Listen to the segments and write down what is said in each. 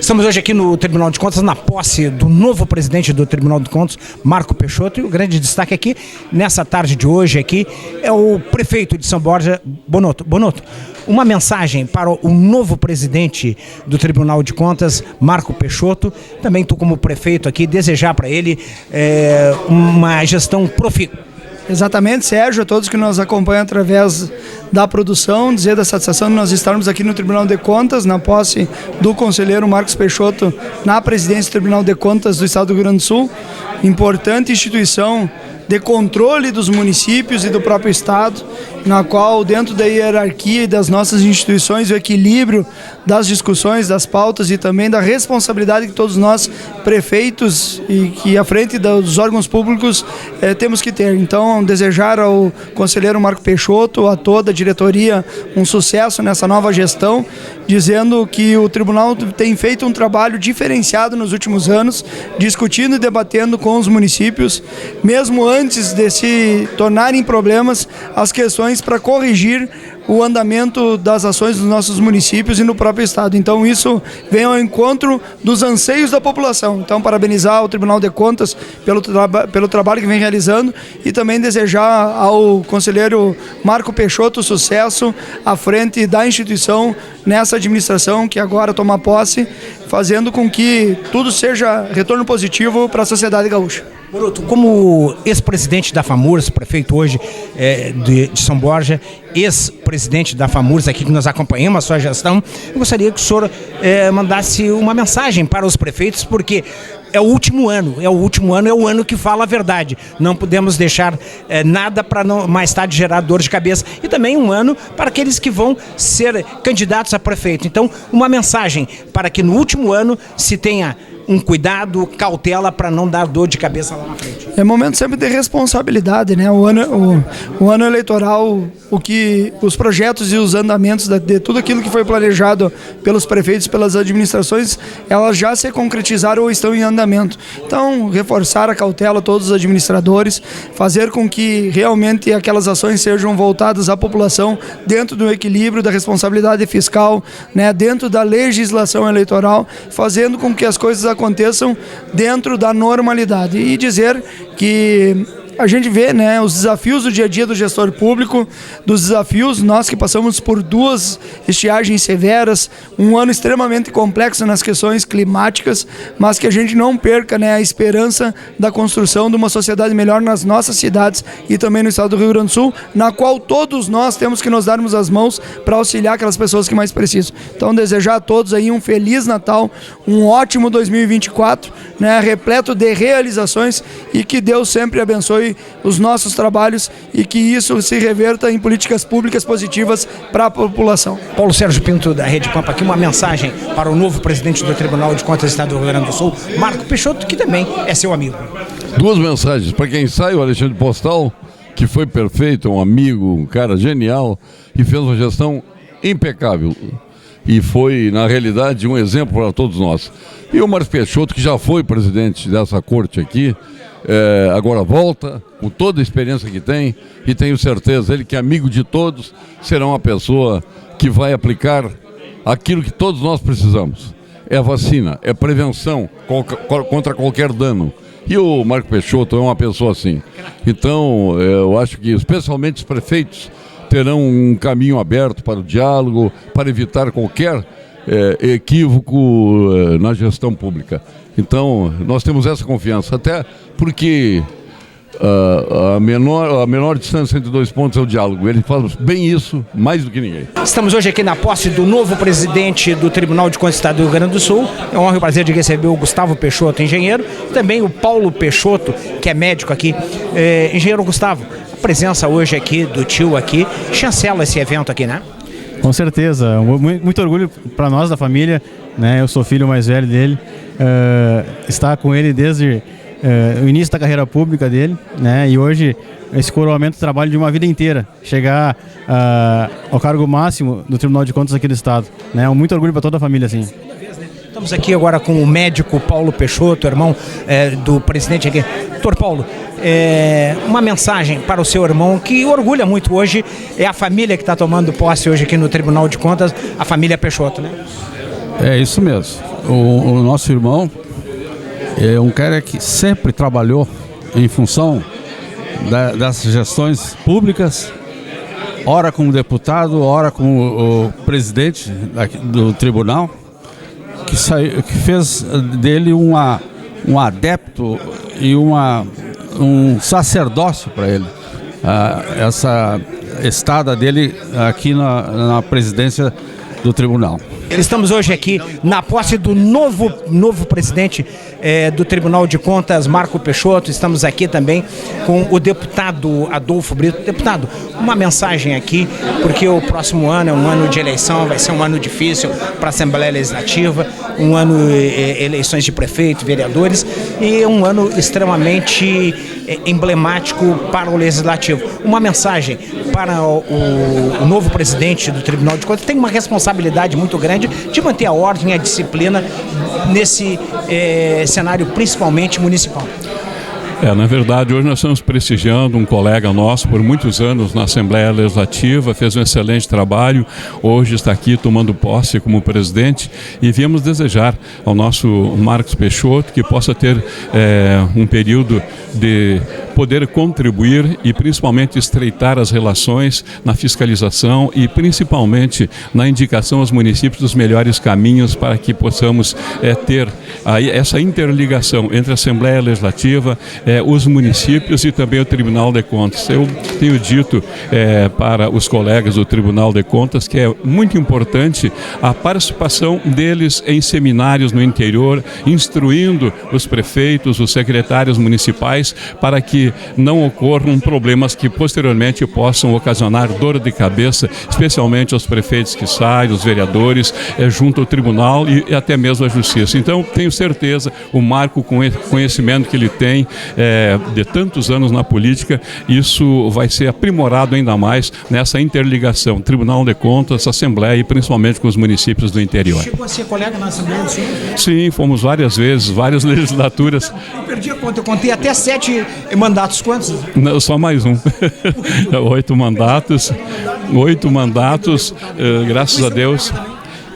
Estamos hoje aqui no Tribunal de Contas, na posse do novo presidente do Tribunal de Contas, Marco Peixoto, e o grande destaque aqui, nessa tarde de hoje aqui, é o prefeito de São Borja, Bonotto. Bonotto, uma mensagem para o novo presidente do Tribunal de Contas, Marco Peixoto, também tu como prefeito aqui, desejar para ele uma gestão profícua. Exatamente, Sérgio, a todos que nos acompanham através da produção, dizer da satisfação de nós estarmos aqui no Tribunal de Contas, na posse do conselheiro Marcos Peixoto, na presidência do Tribunal de Contas do Estado do Rio Grande do Sul, importante instituição de controle dos municípios e do próprio Estado, na qual, dentro da hierarquia e das nossas instituições, o equilíbrio das discussões, das pautas e também da responsabilidade que todos nós, prefeitos e que à frente dos órgãos públicos, temos que ter. Então, desejar ao conselheiro Marco Peixoto, a toda a diretoria, um sucesso nessa nova gestão, dizendo que o Tribunal tem feito um trabalho diferenciado nos últimos anos, discutindo e debatendo com os municípios, mesmo antes de se tornarem problemas, as questões para corrigir o andamento das ações dos nossos municípios e no próprio Estado. Então isso vem ao encontro dos anseios da população. Então parabenizar o Tribunal de Contas pelo trabalho que vem realizando e também desejar ao conselheiro Marco Peixoto sucesso à frente da instituição nessa administração que agora toma posse, fazendo com que tudo seja retorno positivo para a sociedade gaúcha. Bonotto, como ex-presidente da FAMURS, prefeito hoje de São Borja, ex-presidente da FAMURS aqui que nós acompanhamos a sua gestão, eu gostaria que o senhor mandasse uma mensagem para os prefeitos, porque é o último ano, é o ano que fala a verdade. Não podemos deixar nada para mais tarde gerar dor de cabeça. E também um ano para aqueles que vão ser candidatos a prefeito. Então, uma mensagem para que no último ano se tenha um cuidado, cautela para não dar dor de cabeça lá na frente. É momento sempre de responsabilidade, né? O ano eleitoral, os projetos e os andamentos de tudo aquilo que foi planejado pelos prefeitos, pelas administrações, elas já se concretizaram ou estão em andamento. Então, reforçar a cautela a todos os administradores, fazer com que realmente aquelas ações sejam voltadas à população dentro do equilíbrio da responsabilidade fiscal, né? Dentro da legislação eleitoral, fazendo com que as coisas aconteçam dentro da normalidade e dizer que a gente vê, né, os desafios do dia a dia do gestor público, dos desafios, nós que passamos por 2 estiagens severas, um ano extremamente complexo nas questões climáticas, mas que a gente não perca, né, a esperança da construção de uma sociedade melhor nas nossas cidades e também no estado do Rio Grande do Sul, na qual todos nós temos que nos darmos as mãos para auxiliar aquelas pessoas que mais precisam. Então, desejar a todos aí um Feliz Natal, um ótimo 2024, né, repleto de realizações e que Deus sempre abençoe os nossos trabalhos e que isso se reverta em políticas públicas positivas para a população. Paulo Sérgio Pinto, da Rede Pampa, aqui uma mensagem para o novo presidente do Tribunal de Contas do Estado do Rio Grande do Sul, Marco Peixoto, que também é seu amigo. 2 mensagens. Para quem sai, o Alexandre Postal, que foi perfeito, um amigo, um cara genial, e fez uma gestão impecável. E foi, na realidade, um exemplo para todos nós. E o Marco Peixoto, que já foi presidente dessa corte aqui, agora volta, com toda a experiência que tem, e tenho certeza, ele que é amigo de todos, será uma pessoa que vai aplicar aquilo que todos nós precisamos. É a vacina, é prevenção contra qualquer dano. E o Marco Peixoto é uma pessoa assim. Então, eu acho que especialmente os prefeitos terão um caminho aberto para o diálogo, para evitar qualquer equívoco na gestão pública. Então, nós temos essa confiança, até porque a menor distância entre 2 pontos é o diálogo. Ele faz bem isso, mais do que ninguém. Estamos hoje aqui na posse do novo presidente do Tribunal de Contas do Estado do Rio Grande do Sul. É uma honra e o prazer de receber o Gustavo Peixoto, engenheiro, e também o Paulo Peixoto, que é médico aqui. Engenheiro Gustavo, a presença hoje aqui do tio aqui, chancela esse evento aqui, né? Com certeza, muito orgulho para nós da família, né? Eu sou filho mais velho dele, estar com ele desde o início da carreira pública dele, né? E hoje esse coroamento do trabalho de uma vida inteira, chegar ao cargo máximo do Tribunal de Contas aqui do Estado, né? Muito orgulho para toda a família, assim. Estamos aqui agora com o médico Paulo Peixoto, irmão do presidente aqui. Doutor Paulo, uma mensagem para o seu irmão que orgulha muito hoje, é a família que está tomando posse hoje aqui no Tribunal de Contas, a família Peixoto, né? É isso mesmo. O nosso irmão é um cara que sempre trabalhou em função das gestões públicas, ora como deputado, ora como o presidente do tribunal, que fez dele um adepto e um sacerdócio para ele. Essa estada dele aqui na presidência do tribunal. Estamos hoje aqui na posse do novo presidente do Tribunal de Contas, Marco Peixoto. Estamos aqui também com o deputado Adolfo Brito. Deputado, uma mensagem aqui, porque o próximo ano é um ano de eleição, vai ser um ano difícil para a Assembleia Legislativa, um ano eleições de prefeito, vereadores, e um ano extremamente emblemático para o Legislativo. Uma mensagem para o novo presidente do Tribunal de Contas, tem uma responsabilidade muito grande de manter a ordem e a disciplina nesse cenário, principalmente municipal. Na verdade, hoje nós estamos prestigiando um colega nosso por muitos anos na Assembleia Legislativa, fez um excelente trabalho, hoje está aqui tomando posse como presidente, e viemos desejar ao nosso Marcos Peixoto que possa ter um período de poder contribuir e principalmente estreitar as relações na fiscalização e principalmente na indicação aos municípios dos melhores caminhos para que possamos ter aí essa interligação entre a Assembleia Legislativa, os municípios e também o Tribunal de Contas. Eu tenho dito para os colegas do Tribunal de Contas que é muito importante a participação deles em seminários no interior, instruindo os prefeitos, os secretários municipais, para que não ocorram problemas que posteriormente possam ocasionar dor de cabeça, especialmente aos prefeitos que saem, os vereadores, junto ao tribunal e até mesmo à justiça. Então, tenho certeza, o Marco, com o conhecimento que ele tem de tantos anos na política, isso vai ser aprimorado ainda mais nessa interligação, Tribunal de Contas, Assembleia e principalmente com os municípios do interior. Chegou a ser colega na Assembleia do Sul? Sim, fomos várias vezes, várias legislaturas. Eu perdi a conta, eu contei até 7 mandatos, quantos? Não, só mais um. 8 mandatos, graças a Deus.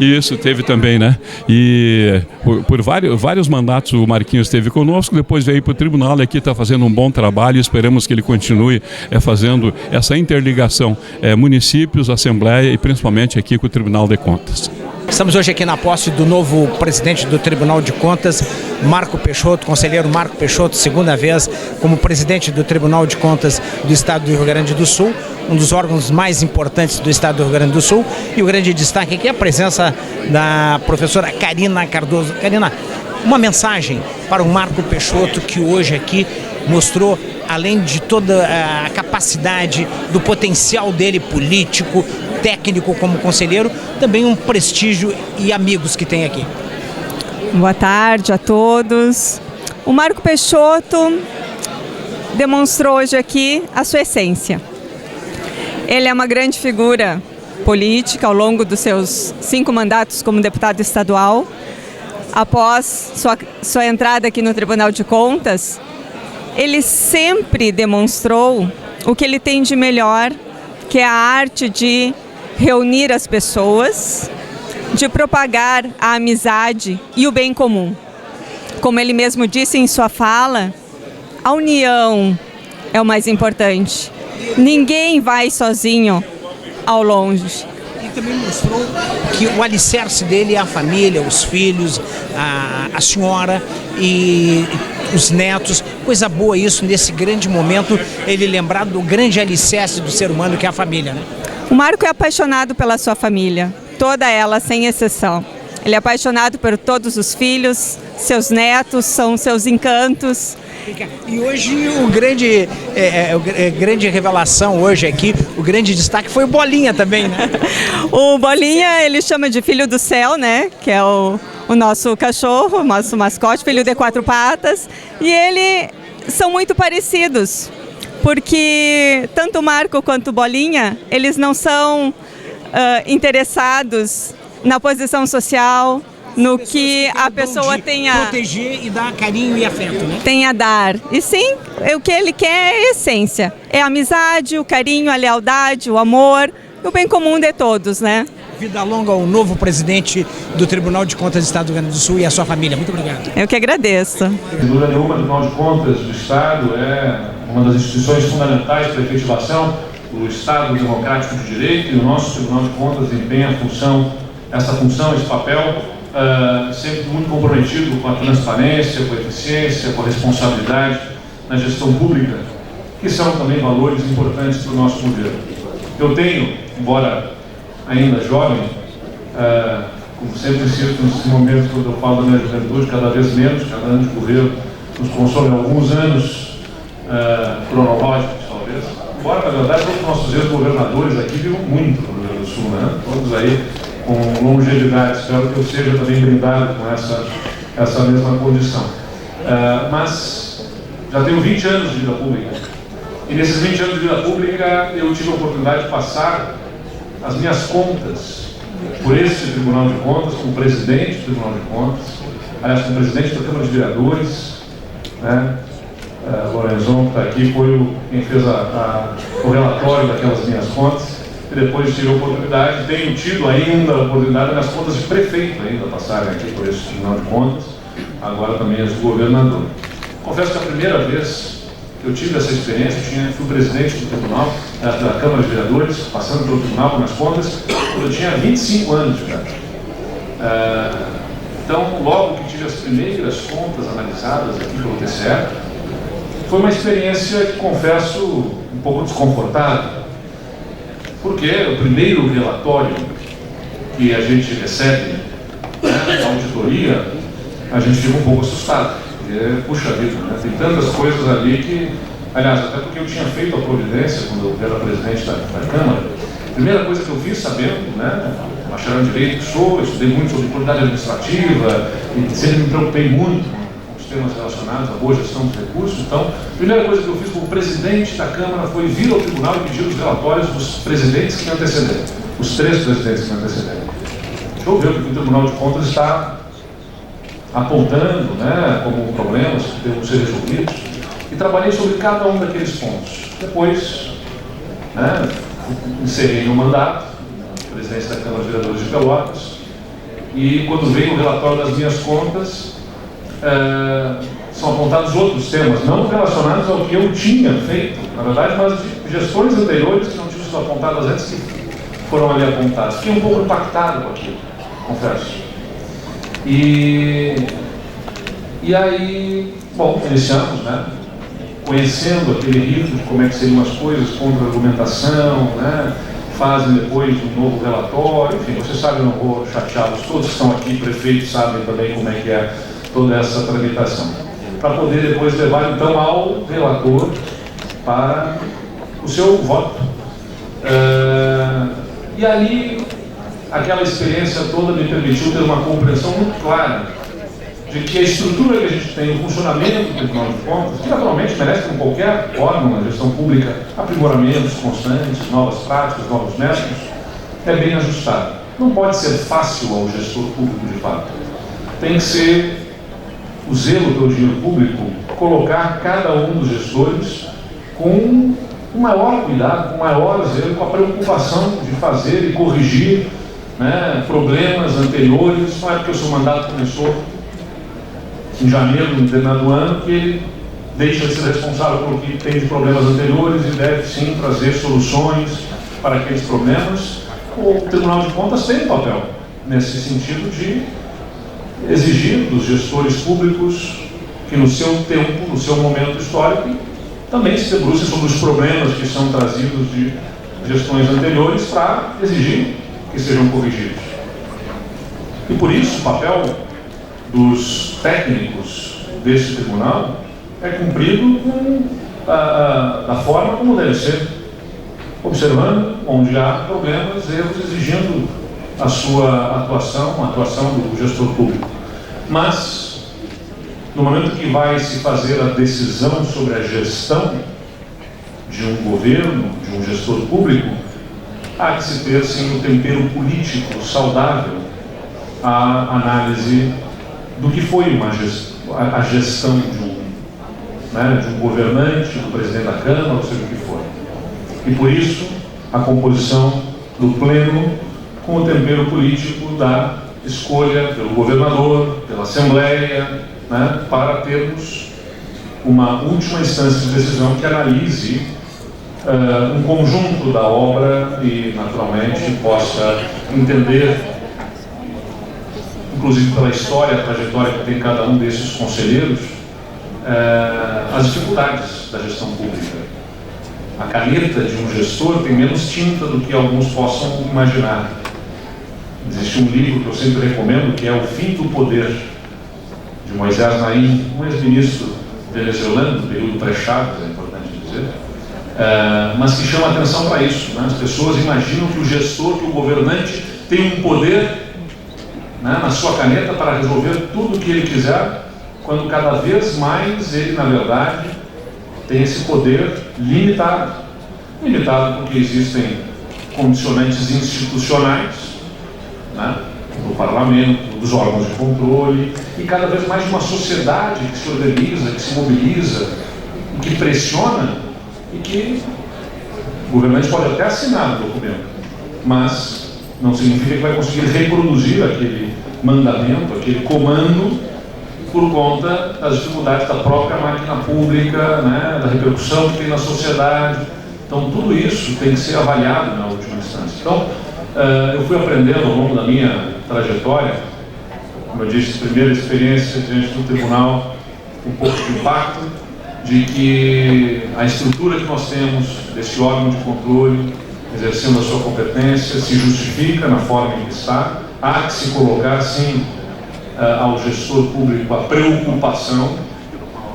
Isso, teve também, né? E por vários mandatos o Marquinhos esteve conosco, depois veio para o tribunal e aqui está fazendo um bom trabalho e esperamos que ele continue fazendo essa interligação municípios, Assembleia e principalmente aqui com o Tribunal de Contas. Estamos hoje aqui na posse do novo presidente do Tribunal de Contas, Marco Peixoto, conselheiro Marco Peixoto, segunda vez como presidente do Tribunal de Contas do Estado do Rio Grande do Sul, um dos órgãos mais importantes do Estado do Rio Grande do Sul. E o grande destaque aqui é a presença da professora Karina Cardoso. Karina, uma mensagem para o Marco Peixoto, que hoje aqui mostrou, além de toda a capacidade, do potencial dele político, técnico como conselheiro, também um prestígio e amigos que tem aqui. Boa tarde a todos. O Marco Peixoto demonstrou hoje aqui a sua essência. Ele é uma grande figura política ao longo dos seus 5 mandatos como deputado estadual. Após sua entrada aqui no Tribunal de Contas, ele sempre demonstrou o que ele tem de melhor, que é a arte de reunir as pessoas, de propagar a amizade e o bem comum. Como ele mesmo disse em sua fala, a união é o mais importante. Ninguém vai sozinho ao longe. Ele também mostrou que o alicerce dele é a família, os filhos, a senhora e os netos. Coisa boa isso, nesse grande momento, ele lembrar do grande alicerce do ser humano, que é a família, né? O Marco é apaixonado pela sua família, toda ela, sem exceção. Ele é apaixonado por todos os filhos, seus netos são seus encantos. E hoje o grande revelação hoje aqui, o grande destaque foi o Bolinha também, né? O Bolinha, ele chama de filho do céu, né? Que é o nosso cachorro, o nosso mascote, filho de 4 patas. E ele são muito parecidos, porque tanto o Marco quanto o Bolinha, eles não são interessados na posição social, no que a pessoa tenha... proteger e dar carinho e afeto, né? Tem a dar. E sim, o que ele quer é a essência. É a amizade, o carinho, a lealdade, o amor, o bem comum de todos, né? Vida longa ao novo presidente do Tribunal de Contas do Estado do Rio Grande do Sul e a sua família. Muito obrigado. Eu que agradeço. Sem dúvida nenhuma, o Tribunal de Contas do Estado é uma das instituições fundamentais para a efetivação do Estado democrático de direito, e o nosso Tribunal de Contas desempenha essa função, esse papel, sempre muito comprometido com a transparência, com a eficiência, com a responsabilidade na gestão pública, que são também valores importantes para o nosso governo. Eu tenho, embora ainda jovem, como sempre sinto nesse momento quando eu falo da minha juventude, cada vez menos, cada ano de governo nos consome alguns anos cronológicos, talvez. Embora, na verdade, todos os nossos ex-governadores aqui vivam muito no Rio Grande do Sul, né? Todos aí com longevidade. Espero que eu seja também brindado com essa mesma condição. Mas já tenho 20 anos de vida pública. E nesses 20 anos de vida pública eu tive a oportunidade de passar as minhas contas por esse Tribunal de Contas, como presidente do Tribunal de Contas, aliás, como presidente da Câmara de Vereadores, né? Lorenzon, que está aqui, foi quem fez o relatório daquelas minhas contas, e depois tive a oportunidade, tenho tido ainda a oportunidade nas contas de prefeito ainda passarem aqui por esse Tribunal de Contas, agora também as de governador. Confesso que a primeira vez que eu tive essa experiência, fui presidente do Tribunal, da Câmara de Vereadores, passando pelo Tribunal nas contas, quando eu tinha 25 anos de idade. Então, logo que tive as primeiras contas analisadas aqui pelo TCE, foi uma experiência que, confesso, um pouco desconfortável, porque o primeiro relatório que a gente recebe, né, da auditoria, a gente fica um pouco assustado, porque, puxa vida, né, tem tantas coisas ali que, aliás, até porque eu tinha feito a providência quando eu era presidente da Câmara, a primeira coisa que eu fiz, sabendo, né, bacharel em Direito que sou, eu estudei muito sobre qualidade administrativa e sempre me preocupei muito com os temas relacionados à boa gestão dos recursos. Então, a primeira coisa que eu fiz como presidente da Câmara foi vir ao tribunal e pedir os relatórios dos presidentes que me antecederam, os 3 presidentes que me antecederam. Deixa eu ver o que o Tribunal de Contas está apontando, né, como problemas que devem ser resolvidos, e trabalhei sobre cada um daqueles pontos. Depois, né, encerrei meu mandato, presidente da Câmara de Vereadores de Pelotas, e quando veio o relatório das minhas contas, são apontados outros temas, não relacionados ao que eu tinha feito, na verdade, mas de gestões anteriores que não tinham sido apontadas antes, que foram ali apontadas. Fiquei um pouco impactado com aquilo, confesso. E aí, bom, iniciamos, né, conhecendo aquele ritmo de como é que seriam as coisas, contra-argumentação, né, fazem depois um novo relatório, enfim, vocês sabem, eu não vou chateá-los, todos que estão aqui, prefeitos, sabem também como é que é toda essa tramitação, para poder depois levar então ao relator para o seu voto. E ali, aquela experiência toda me permitiu ter uma compreensão muito clara de que a estrutura que a gente tem, o funcionamento do Tribunal de Contas, que naturalmente merece, como qualquer órgão na gestão pública, aprimoramentos constantes, novas práticas, novos métodos, é bem ajustado. Não pode ser fácil ao gestor público de fato. Tem que ser o zelo pelo dinheiro público, colocar cada um dos gestores com o maior cuidado, com o maior zelo, com a preocupação de fazer e corrigir, né, problemas anteriores. Não é porque o seu mandato começou em janeiro de um determinado ano que ele deixa de ser responsável pelo que tem de problemas anteriores e deve sim trazer soluções para aqueles problemas. O Tribunal de Contas tem um papel nesse sentido de exigir dos gestores públicos que no seu tempo, no seu momento histórico, também se debrucem sobre os problemas que são trazidos de gestões anteriores para exigir que sejam corrigidos. E por isso o papel dos técnicos desse tribunal é cumprido da forma como deve ser, observando onde há problemas, erros, exigindo a sua atuação, a atuação do gestor público. Mas, no momento que vai se fazer a decisão sobre a gestão de um governo, de um gestor público, há que se ter, sim, um tempero político saudável à análise do que foi a gestão de um governante, do presidente da Câmara, ou seja o que for. E por isso, a composição do Pleno com o tempero político da escolha pelo governador, pela Assembleia, né, para termos uma última instância de decisão que analise um conjunto da obra e, naturalmente, possa entender, inclusive pela história, a trajetória que tem cada um desses conselheiros, as dificuldades da gestão pública. A caneta de um gestor tem menos tinta do que alguns possam imaginar. Existe um livro que eu sempre recomendo, que é O Fim do Poder, de Moisés Naim, um ex-ministro venezuelano do período pré-Chaves, é importante dizer, mas que chama atenção para isso, né? As pessoas imaginam que o gestor, que o governante tem um poder, né, na sua caneta para resolver tudo o que ele quiser, quando cada vez mais ele, na verdade, tem esse poder limitado. Limitado porque existem condicionantes institucionais, né, do parlamento, dos órgãos de controle, e cada vez mais de uma sociedade que se organiza, que se mobiliza, que pressiona, e que o governante pode até assinar o documento, mas não significa que vai conseguir reproduzir aquele mandamento, aquele comando, por conta das dificuldades da própria máquina pública, né, da repercussão que tem na sociedade. Então, tudo isso tem que ser avaliado na última instância. Então, eu fui aprendendo ao longo da minha trajetória, como eu disse, primeira experiência diante do tribunal, um pouco de impacto, de que a estrutura que nós temos desse órgão de controle, exercendo a sua competência, se justifica na forma em que está. Há que se colocar, sim, ao gestor público a preocupação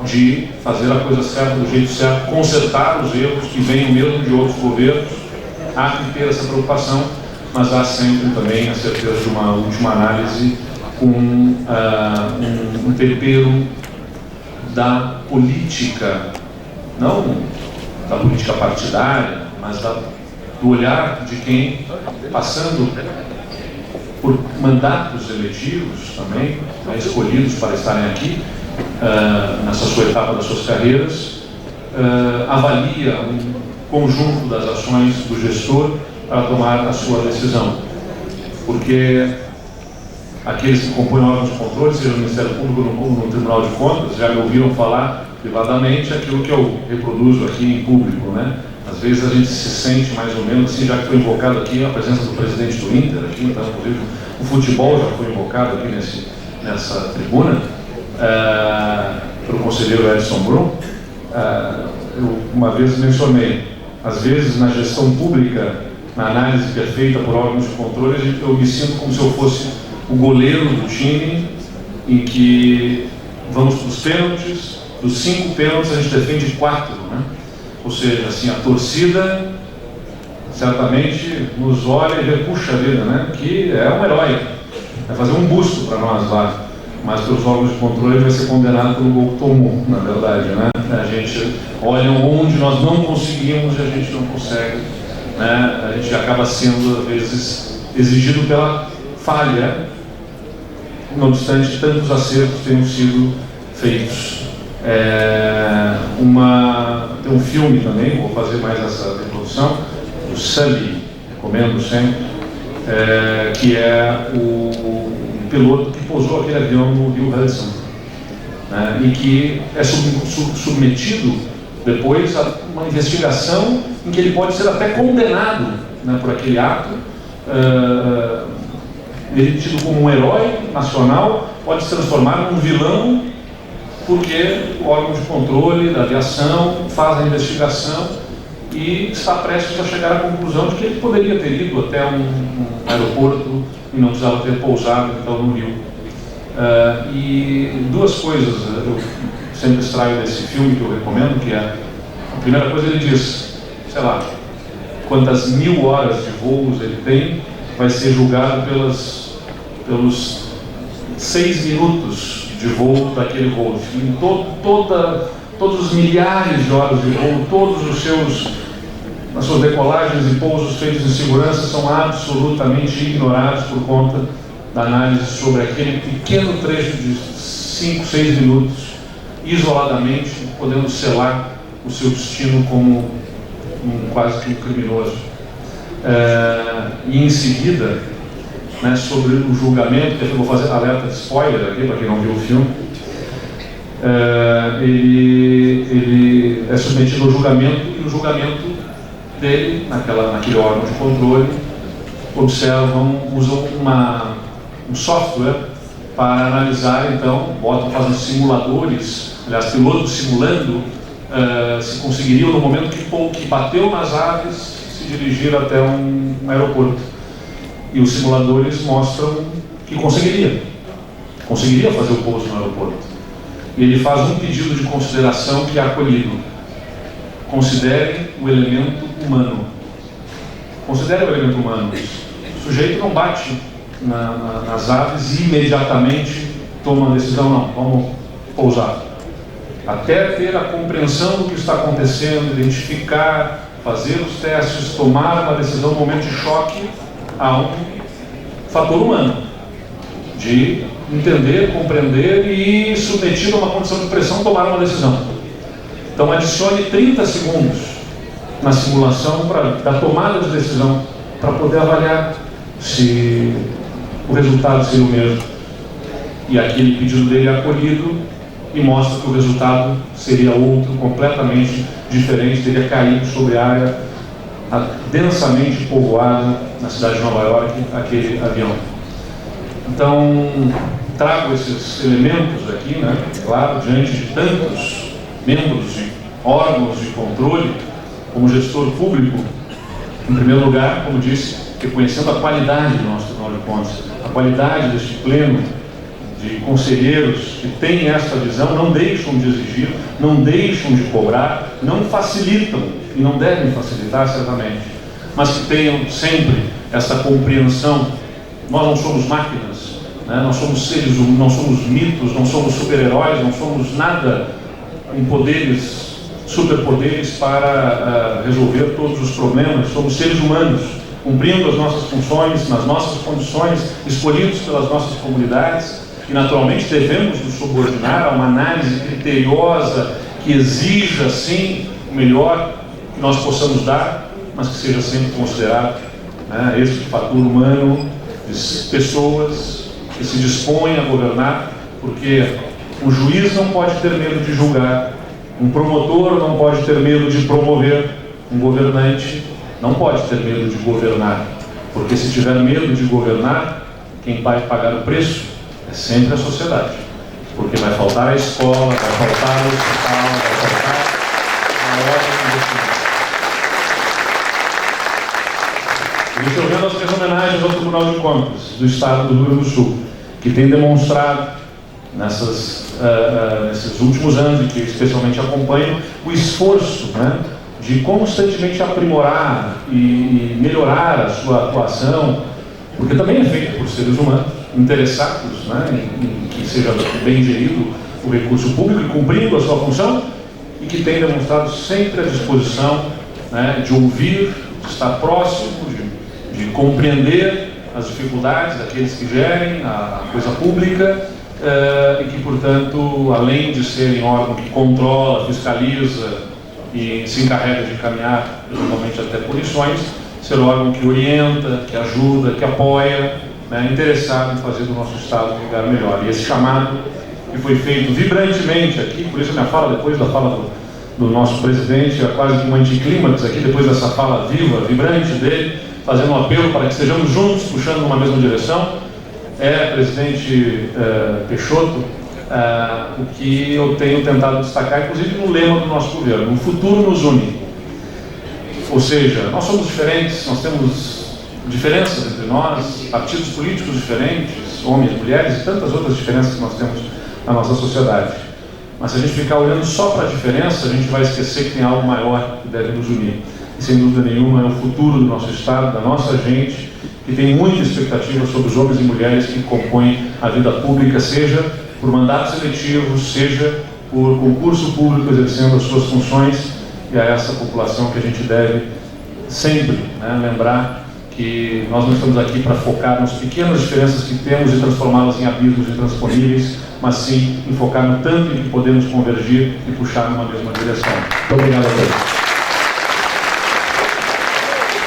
de fazer a coisa certa do jeito certo, consertar os erros que venham mesmo de outros governos. Há que ter essa preocupação, mas há sempre também a certeza de uma última análise com um tempero da política, não da política partidária, mas do olhar de quem, passando por mandatos eletivos também, né, escolhidos para estarem aqui, nessa sua etapa das suas carreiras, avalia um conjunto das ações do gestor para tomar a sua decisão. Porque aqueles que compõem órgãos de controle, seja no Ministério Público ou no Tribunal de Contas, já me ouviram falar privadamente aquilo que eu reproduzo aqui em público, né? Às vezes a gente se sente mais ou menos assim, já que foi invocado aqui a presença do presidente do Inter, aqui, então, inclusive, o futebol já foi invocado aqui nessa tribuna, pelo conselheiro Edson Brum. Eu uma vez mencionei, às vezes na gestão pública, na análise feita por órgãos de controle, eu me sinto como se eu fosse o goleiro do time, em que vamos para os pênaltis, dos 5 pênaltis a gente defende 4, né? Ou seja, assim, a torcida certamente nos olha e vê, puxa vida, né? Que é um herói, vai fazer um busto para nós lá, mas pelos órgãos de controle ele vai ser condenado pelo gol que tomou, na verdade, né? A gente olha onde nós não conseguimos e a gente não consegue, né? A gente acaba sendo, às vezes, exigido pela falha, não obstante tantos acertos tenham sido feitos. Tem um filme também, vou fazer mais essa reprodução, o Sully, recomendo sempre, que é o piloto que pousou aquele avião no Rio Hudson, né, e que é submetido depois a uma investigação em que ele pode ser até condenado, né, por aquele ato. Ele tido como um herói nacional pode se transformar num vilão, porque o órgão de controle da aviação faz a investigação e está prestes a chegar à conclusão de que ele poderia ter ido até um aeroporto e não precisava ter pousado então no Rio. E duas coisas eu sempre extraio desse filme que eu recomendo, que é, a primeira coisa, ele diz, sei lá, quantas 1000 horas de voos ele tem, vai ser julgado pelos 6 minutos de voo daquele voo. Em todos os milhares de horas de voo, as suas decolagens e pousos feitos em segurança são absolutamente ignorados por conta da análise sobre aquele pequeno trecho de 5, 6 minutos, isoladamente, podendo selar o seu destino como quase que um criminoso. E em seguida, né, sobre o julgamento, que eu vou fazer alerta de spoiler aqui para quem não viu o filme. Ele é submetido ao julgamento, e o julgamento dele, naquele órgão de controle, usam um software para analisar, então, fazem simuladores, aliás, pilotos simulando se conseguiriam, no momento que bateu nas aves, se dirigir até um aeroporto. E os simuladores mostram que conseguiria fazer o pouso no aeroporto. E ele faz um pedido de consideração que é acolhido. Considere o elemento humano. Considere o elemento humano. O sujeito não bate nas aves e imediatamente toma uma decisão, não, vamos pousar. Até ter a compreensão do que está acontecendo, identificar, fazer os testes, tomar uma decisão no momento de choque, há um fator humano, de entender, compreender e, submetido a uma condição de pressão, tomar uma decisão. Então adicione 30 segundos na simulação da tomada de decisão, para poder avaliar se o resultado seria o mesmo. E aquele pedido dele é acolhido e mostra que o resultado seria outro, completamente diferente, teria caído sobre a área densamente povoada na cidade de Nova York, aquele avião. Então, trago esses elementos aqui, né, claro, diante de tantos membros de órgãos de controle, como gestor público, em primeiro lugar, como disse, reconhecendo a qualidade do nosso Tribunal de Contas, a qualidade deste pleno de conselheiros que têm esta visão, não deixam de exigir, não deixam de cobrar, não facilitam, e não devem facilitar, certamente, mas que tenham sempre essa compreensão. Nós não somos máquinas, né? Nós somos seres humanos, não somos mitos, não somos super-heróis, não somos nada com poderes, superpoderes para resolver todos os problemas. Somos seres humanos, cumprindo as nossas funções, nas nossas condições, escolhidos pelas nossas comunidades, e naturalmente devemos nos subordinar a uma análise criteriosa que exija, sim, o melhor que nós possamos dar, mas que seja sempre considerado, né, este fator humano, de pessoas que se dispõem a governar, porque um juiz não pode ter medo de julgar, um promotor não pode ter medo de promover, um governante não pode ter medo de governar, porque se tiver medo de governar, quem vai pagar o preço é sempre a sociedade, porque vai faltar a escola, vai faltar o hospital, vai faltar a ordem de investimento. Estou vendo as minhas homenagens ao Tribunal de Contas do Estado do Rio Grande do Sul, que tem demonstrado nesses últimos anos, e que especialmente acompanho, o esforço, né, de constantemente aprimorar e melhorar a sua atuação, porque também é feito por seres humanos interessados, né, em que seja bem gerido o recurso público e cumprindo a sua função, e que tem demonstrado sempre a disposição, né, de ouvir, de estar próximo, de compreender as dificuldades daqueles que gerem a coisa pública, e que, portanto, além de serem órgão que controla, fiscaliza e se encarrega de encaminhar, eventualmente até punições, ser órgão que orienta, que ajuda, que apoia, né, interessado em fazer do nosso Estado um lugar melhor. E esse chamado que foi feito vibrantemente aqui, por isso a minha fala, depois da fala do nosso presidente, é quase um anticlímax aqui, depois dessa fala viva, vibrante dele, fazendo um apelo para que estejamos juntos, puxando numa mesma direção. Presidente Peixoto, o que eu tenho tentado destacar, inclusive no lema do nosso governo: o futuro nos une. Ou seja, nós somos diferentes, nós temos diferenças entre nós, partidos políticos diferentes, homens, mulheres e tantas outras diferenças que nós temos na nossa sociedade. Mas se a gente ficar olhando só para a diferença, a gente vai esquecer que tem algo maior que deve nos unir. E sem dúvida nenhuma é o futuro do nosso Estado, da nossa gente, que tem muita expectativa sobre os homens e mulheres que compõem a vida pública, seja por mandatos eletivos, seja por concurso público exercendo as suas funções, e a essa população que a gente deve sempre, né, lembrar que nós não estamos aqui para focar nas pequenas diferenças que temos e transformá-las em abismos intransponíveis, mas sim em focar no tanto em que podemos convergir e puxar numa mesma direção. Muito obrigado a todos.